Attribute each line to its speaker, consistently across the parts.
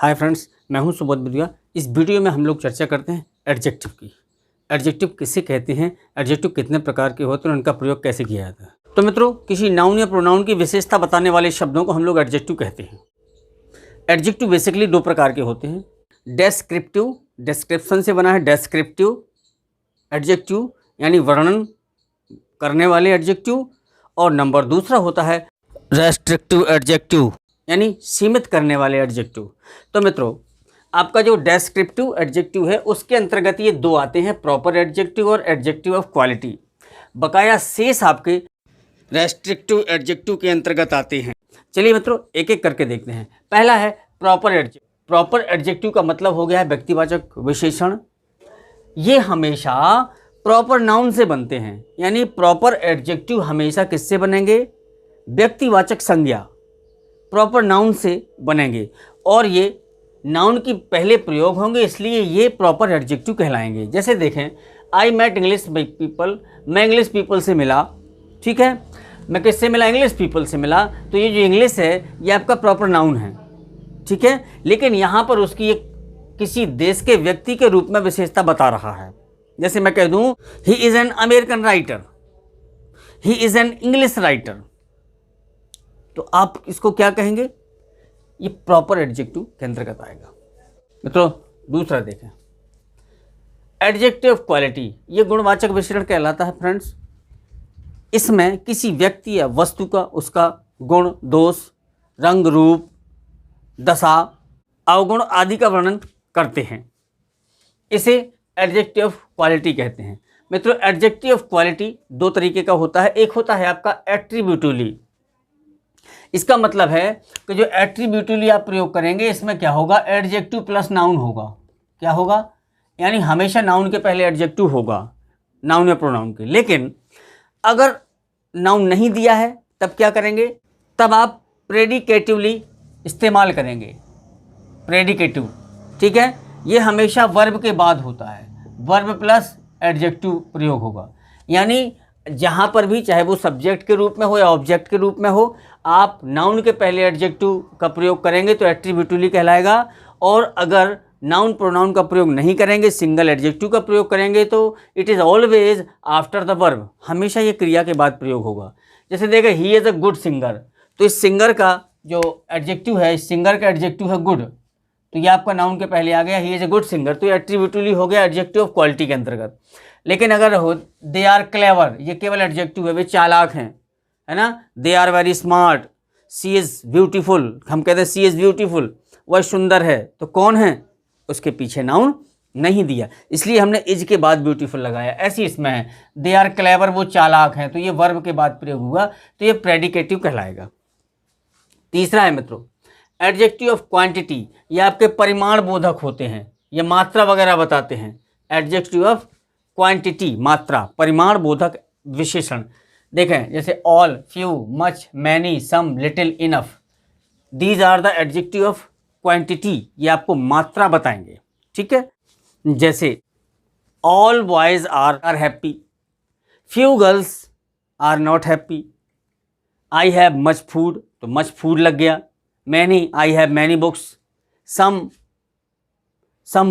Speaker 1: Hi friends, मैं हूं सुबोध बुधिया। इस वीडियो में हम लोग चर्चा करते हैं एडजेक्टिव की। एडजेक्टिव किसे कहते हैं, एडजेक्टिव कितने प्रकार के होते हैं और उनका प्रयोग कैसे किया जाता है। तो मित्रों, किसी नाउन या प्रोनाउन की विशेषता बताने वाले शब्दों को हम लोग एडजेक्टिव कहते हैं। एडजेक्टिव बेसिकली दो प्रकार के होते हैं। डेस्क्रिप्टिव, डिस्क्रिप्शन से बना है डेस्क्रिप्टिव एडजेक्टिव यानी वर्णन करने वाले एडजेक्टिव, और नंबर दूसरा होता है रेस्ट्रिक्टिव एडजेक्टिव यानी सीमित करने वाले एडजेक्टिव। तो मित्रों, आपका जो डेस्क्रिप्टिव एडजेक्टिव है उसके अंतर्गत ये दो आते हैं, प्रॉपर एडजेक्टिव और एडजेक्टिव ऑफ क्वालिटी। बकाया शेष आपके रेस्ट्रिक्टिव एडजेक्टिव के अंतर्गत आते हैं। चलिए मित्रों, एक एक करके देखते हैं। पहला है प्रॉपर एडजेक्टिव। प्रॉपर एडजेक्टिव का मतलब हो गया है व्यक्तिवाचक विशेषण। ये हमेशा प्रॉपर नाउन से बनते हैं, यानी प्रॉपर एडजेक्टिव हमेशा किससे बनेंगे? व्यक्तिवाचक संज्ञा, प्रॉपर नाउन से बनेंगे, और ये नाउन की पहले प्रयोग होंगे, इसलिए ये प्रॉपर एडजेक्टिव कहलाएंगे। जैसे देखें, आई मेट इंग्लिश पीपल, मैं इंग्लिश पीपल से मिला। ठीक है, मैं किससे मिला? इंग्लिश पीपल से मिला। तो ये जो इंग्लिश है ये आपका प्रॉपर नाउन है। ठीक है, लेकिन यहाँ पर उसकी एक किसी देश के व्यक्ति के रूप में विशेषता बता रहा है। जैसे मैं कह दूँ, he is an American writer, he is an English writer, तो आप इसको क्या कहेंगे? ये प्रॉपर एडजेक्टिव के अंतर्गत आएगा। मित्रों, दूसरा देखें, एडजेक्टिव ऑफ क्वालिटी। ये गुणवाचक विशेषण कहलाता है फ्रेंड्स। इसमें किसी व्यक्ति या वस्तु का उसका गुण, दोष, रंग, रूप, दशा, अवगुण आदि का वर्णन करते हैं। इसे एडजेक्टिव ऑफ क्वालिटी कहते हैं। मित्रों, एडजेक्टिव ऑफ क्वालिटी दो तरीके का होता है। एक होता है आपका एट्रीब्यूटिवली। इसका मतलब है कि जो एट्रीब्यूटिवली आप प्रयोग करेंगे, इसमें क्या होगा? एडजेक्टिव प्लस नाउन होगा। क्या होगा? यानी हमेशा नाउन के पहले एडजेक्टिव होगा, नाउन या प्रोनाउन के। लेकिन अगर नाउन नहीं दिया है तब क्या करेंगे? तब आप प्रेडिकेटिवली इस्तेमाल करेंगे। प्रेडिकेटिव, ठीक है, ये हमेशा वर्ब के बाद होता है। वर्ब प्लस एडजेक्टिव प्रयोग होगा, यानी जहाँ पर भी, चाहे वो सब्जेक्ट के रूप में हो या ऑब्जेक्ट के रूप में हो, आप नाउन के पहले एडजेक्टिव का प्रयोग करेंगे तो एट्रीब्यूटिवली कहलाएगा। और अगर नाउन प्रोनाउन का प्रयोग नहीं करेंगे, सिंगल एडजेक्टिव का प्रयोग करेंगे, तो it is always after the verb, हमेशा ये क्रिया के बाद प्रयोग होगा। जैसे देखा, he is a good singer, तो इस सिंगर का जो एडजेक्टिव है, इस सिंगर का एडजेक्टिव है गुड, तो ये आपका नाउन के पहले आ गया, he is a good singer, तो एट्रीब्यूटिवली हो गया एडजेक्टिव ऑफ क्वालिटी के अंतर्गत। लेकिन अगर हो दे आर क्लेवर, ये केवल एडजेक्टिव है, वे चालाक हैं, है ना। They are very smart, she is beautiful, हम कहते हैं सी इज़ ब्यूटीफुल, वह सुंदर है, तो कौन है? उसके पीछे नाउन नहीं दिया, इसलिए हमने इज के बाद ब्यूटीफुल लगाया। ऐसी इसमें है, दे आर क्लेवर, वो चालाक हैं, तो ये वर्ब के बाद प्रयोग हुआ, तो ये प्रेडिकेटिव कहलाएगा। तीसरा है मित्रों एडजेक्टिव ऑफ क्वांटिटी। ये आपके परिमाण बोधक होते हैं, ये मात्रा वगैरह बताते हैं। एडजेक्टिव ऑफ क्वांटिटी, मात्रा, परिमाण बोधक विशेषण। देखें, जैसे all, few, much, many, some, little, enough, these are the adjective of quantity, ये आपको मात्रा बताएंगे। ठीक है, जैसे all boys are happy, few girls are not happy, I have much food, तो मच फूड लग गया। Many, I have many books. Some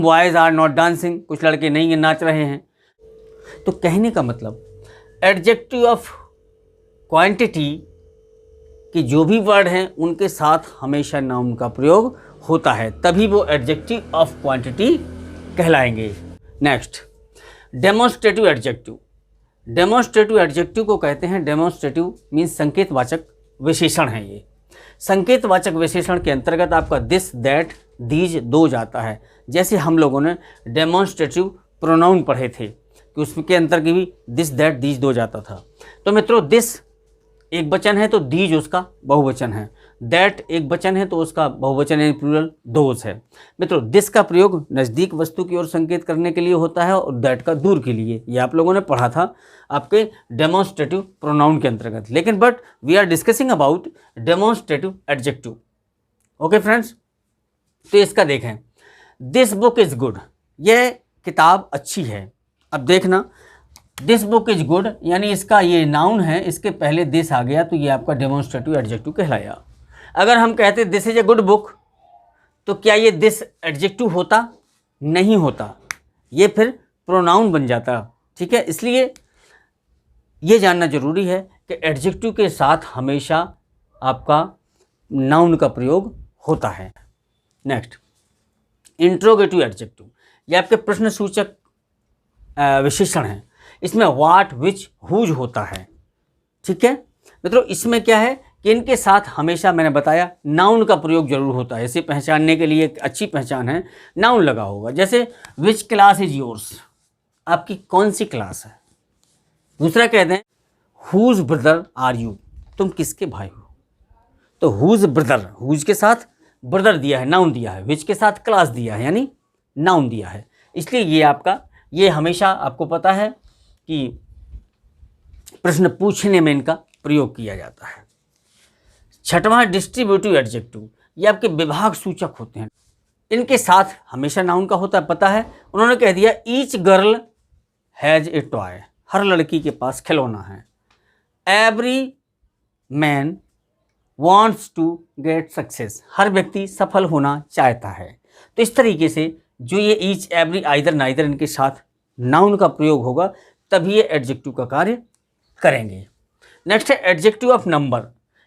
Speaker 1: boys are not dancing, कुछ लड़के नहीं नाच रहे हैं। तो कहने का मतलब, एडजेक्टिव ऑफ क्वांटिटी कि जो भी वर्ड हैं उनके साथ हमेशा नाउन का प्रयोग होता है, तभी वो एडजेक्टिव ऑफ क्वांटिटी कहलाएंगे। Next, demonstrative adjective. Demonstrative adjective को कहते हैं, डेमोन्स्ट्रेटिव मीन्स संकेतवाचक विशेषण है। ये संकेतवाचक विशेषण के अंतर्गत आपका दिस, दैट, दीज, दोज आता है। जैसे हम लोगों ने डेमोन्स्ट्रेटिव प्रोनाउन पढ़े थे कि उसके अंतर्गत भी दिस, दैट, दीज, दोज आता था। तो मित्रों, दिस एक वचन है तो दीज उसका बहुवचन है, दैट एक वचन है तो उसका बहुवचन यानी प्लूरल दोज है। मित्रों, दिस का प्रयोग नज़दीक वस्तु की ओर संकेत करने के लिए होता है और दैट का दूर के लिए। ये आप लोगों ने पढ़ा था आपके डेमोन्स्ट्रेटिव प्रोनाउन के अंतर्गत। लेकिन but we are discussing about demonstrative adjective. Okay friends, तो इसका देखें, दिस बुक इज़ गुड, यह किताब अच्छी है। अब देखना, दिस बुक इज गुड यानी इसका ये नाउन है, इसके पहले दिस आ गया तो ये आपका डेमोन्स्ट्रेटिव एडजेक्टिव कहलाया। अगर हम कहते this is a good book तो क्या ये दिस एडजेक्टिव होता? नहीं होता, ये फिर प्रोनाउन बन जाता। ठीक है, इसलिए ये जानना जरूरी है कि एडजेक्टिव के साथ हमेशा आपका नाउन का प्रयोग होता है। नेक्स्ट, इंट्रोगेटिव एडजेक्टिव, ये आपके प्रश्नसूचक विशेषण हैं। इसमें व्हाट, विच, हुज होता है। ठीक है मित्रों, इसमें क्या है कि इनके साथ हमेशा मैंने बताया नाउन का प्रयोग जरूर होता है। इसे पहचानने के लिए एक अच्छी पहचान है, नाउन लगा होगा। जैसे विच क्लास इज योर्स, आपकी कौन सी क्लास है। दूसरा कहते हैं हुज ब्रदर आर यू, तुम किसके भाई हो। तो हुज ब्रदर, हुज के साथ ब्रदर दिया है, नाउन दिया है। विच के साथ क्लास दिया है, यानी नाउन दिया है। इसलिए ये आपका, ये हमेशा आपको पता है कि प्रश्न पूछने में इनका प्रयोग किया जाता है। छठवां, डिस्ट्रीब्यूटिव एडजेक्टिव, ये आपके विभाग सूचक होते हैं। इनके साथ हमेशा नाउन का होता है, पता है। उन्होंने कह दिया each girl has a toy, हर लड़की के पास खिलौना है। Every man wants to get success, हर व्यक्ति सफल होना चाहता है। तो इस तरीके से जो ये ईच, एवरी, आइदर, नाइदर, इनके साथ नाउन का प्रयोग होगा, तभी ये एडजेक्टिव का कार्य करेंगे। नेक्स्ट है एडजेक्टिव ऑफ नंबर,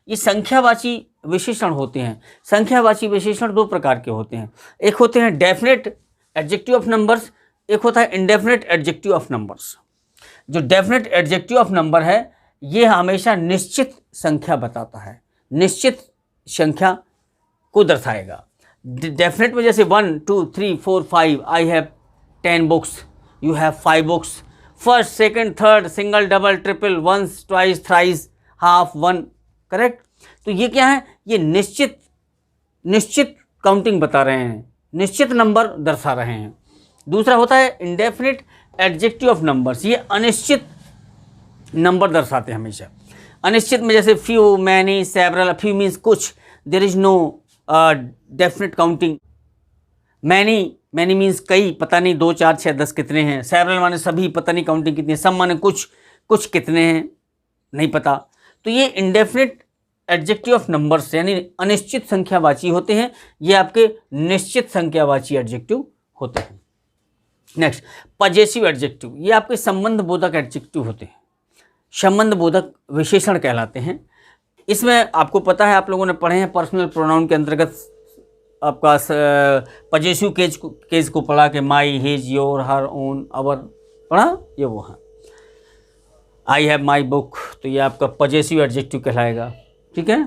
Speaker 1: ये संख्यावाची विशेषण होते हैं। संख्यावाची विशेषण दो प्रकार के होते हैं, एक होते हैं डेफिनेट एडजेक्टिव ऑफ नंबर्स, एक होता है इंडेफिनेट एडजेक्टिव ऑफ नंबर्स। जो डेफिनेट एडजेक्टिव ऑफ नंबर है, ये हमेशा निश्चित संख्या बताता है, निश्चित संख्या को दर्शाएगा। डेफिनेट में जैसे 1 2 3 4 5, I have 10 books, you have 5 books, first, second, third, single, double, triple, once, twice, thrice, half, one, correct. तो ये क्या है, ये निश्चित काउंटिंग बता रहे हैं, निश्चित नंबर दर्शा रहे हैं। दूसरा होता है इंडेफिनिट एडजेक्टिव ऑफ नंबर्स, ये अनिश्चित नंबर दर्शाते हैं हमेशा। अनिश्चित में जैसे few, many, several, few means कुछ, there is no definite counting. Many means कई, पता नहीं 2 4 6 10 कितने हैं। सेवरल माने सभी, पता नहीं काउंटिंग कितनी है। सम माने कुछ कितने हैं नहीं पता। तो ये इंडेफिनिट एडजेक्टिव ऑफ नंबर्स यानी अनिश्चित संख्यावाची होते हैं, ये आपके निश्चित संख्यावाची एडजेक्टिव होते हैं। नेक्स्ट, पजेसिव एडजेक्टिव, ये आपके संबंध बोधक एडजेक्टिव होते हैं, संबंध बोधक विशेषण कहलाते हैं। इसमें आपको पता है, आप लोगों ने पढ़े हैं, पर्सनल प्रोनाउन के अंतर्गत आपका पजेसिव केस को पढ़ा के माई, हिज, योर, हर, ओन, अवर पढ़ा, ये वो है। आई हैव माई बुक, तो ये आपका पजेसिव एडजेक्टिव कहलाएगा। ठीक है,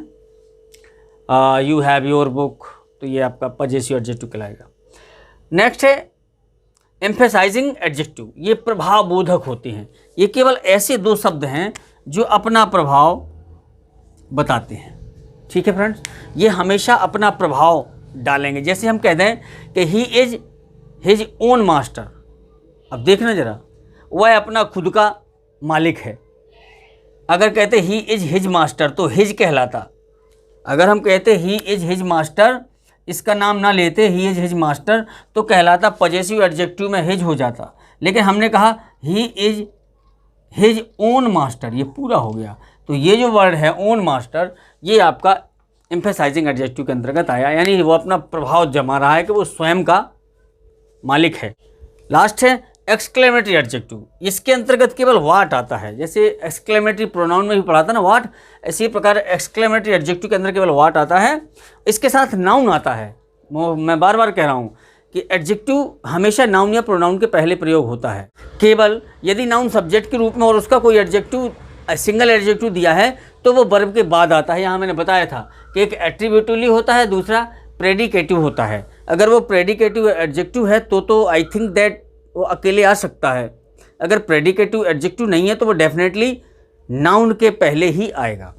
Speaker 1: यू हैव योर बुक, तो ये आपका पजेसिव एडजेक्टिव कहलाएगा। नेक्स्ट है एम्फेसाइजिंग एडजेक्टिव, ये प्रभाव बोधक होते हैं। ये केवल ऐसे 2 शब्द हैं जो अपना प्रभाव बताते हैं। ठीक है फ्रेंड्स, ये हमेशा अपना प्रभाव डालेंगे। जैसे हम कहते हैं कि he is his own master, अब देखना जरा, वह अपना खुद का मालिक है। अगर कहते ही इज हिज मास्टर तो हिज कहलाता। अगर हम कहते ही इज हिज मास्टर, इसका नाम ना लेते ही इज हिज मास्टर, तो कहलाता पजेसिव एडजेक्टिव में हिज हो जाता। लेकिन हमने कहा he is his own master, ये पूरा हो गया। तो ये जो वर्ड है ओन मास्टर, ये आपका एम्फेसाइजिंग एडजेक्टिव के अंतर्गत आया, यानी वो अपना प्रभाव जमा रहा है कि वो स्वयं का मालिक है। लास्ट है एक्सक्लेमेटरी एडजेक्टिव, इसके अंतर्गत केवल वाट आता है। जैसे एक्सक्लेमेटरी प्रोनाउन में भी पढ़ा था ना वाट, इसी प्रकार एक्सक्लेमेटरी एडजेक्टिव के अंदर केवल वाट आता है, इसके साथ नाउन आता है। मैं बार बार कह रहा हूँ कि एडजेक्टिव हमेशा नाउन या प्रोनाउन के पहले प्रयोग होता है। केवल यदि नाउन सब्जेक्ट के रूप में और उसका कोई एडजेक्टिव, सिंगल एडजेक्टिव दिया है, तो वो वर्ब के बाद आता है। यहाँ मैंने बताया था कि एक एट्रीब्यूटिवली होता है, दूसरा प्रेडिकेटिव होता है। अगर वो प्रेडिकेटिव एडजेक्टिव है तो आई थिंक दैट वो अकेले आ सकता है। अगर प्रेडिकेटिव एडजेक्टिव नहीं है तो वो डेफिनेटली नाउन के पहले ही आएगा।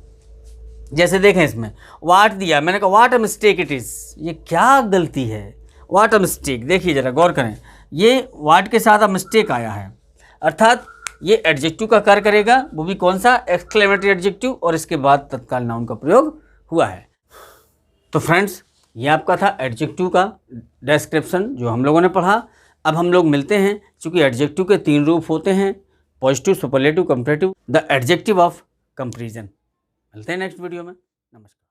Speaker 1: जैसे देखें इसमें वाट दिया, मैंने कहा वाट अ मिस्टेक इट इज़, ये क्या गलती है, वाट अ मिस्टेक। देखिए ज़रा गौर करें, ये वाट के साथ अ मिस्टेक आया है, अर्थात ये एडजेक्टिव का कार्य करेगा, वो भी कौन सा, एक्सक्लेमेटरी एडजेक्टिव, और इसके बाद तत्काल नाउन का प्रयोग हुआ है। तो फ्रेंड्स, ये आपका था एडजेक्टिव का डिस्क्रिप्शन जो हम लोगों ने पढ़ा। अब हम लोग मिलते हैं, चूँकि एडजेक्टिव के 3 रूप होते हैं, positive, superlative, comparative, the adjective of comparison. मिलते हैं नेक्स्ट वीडियो में। नमस्कार।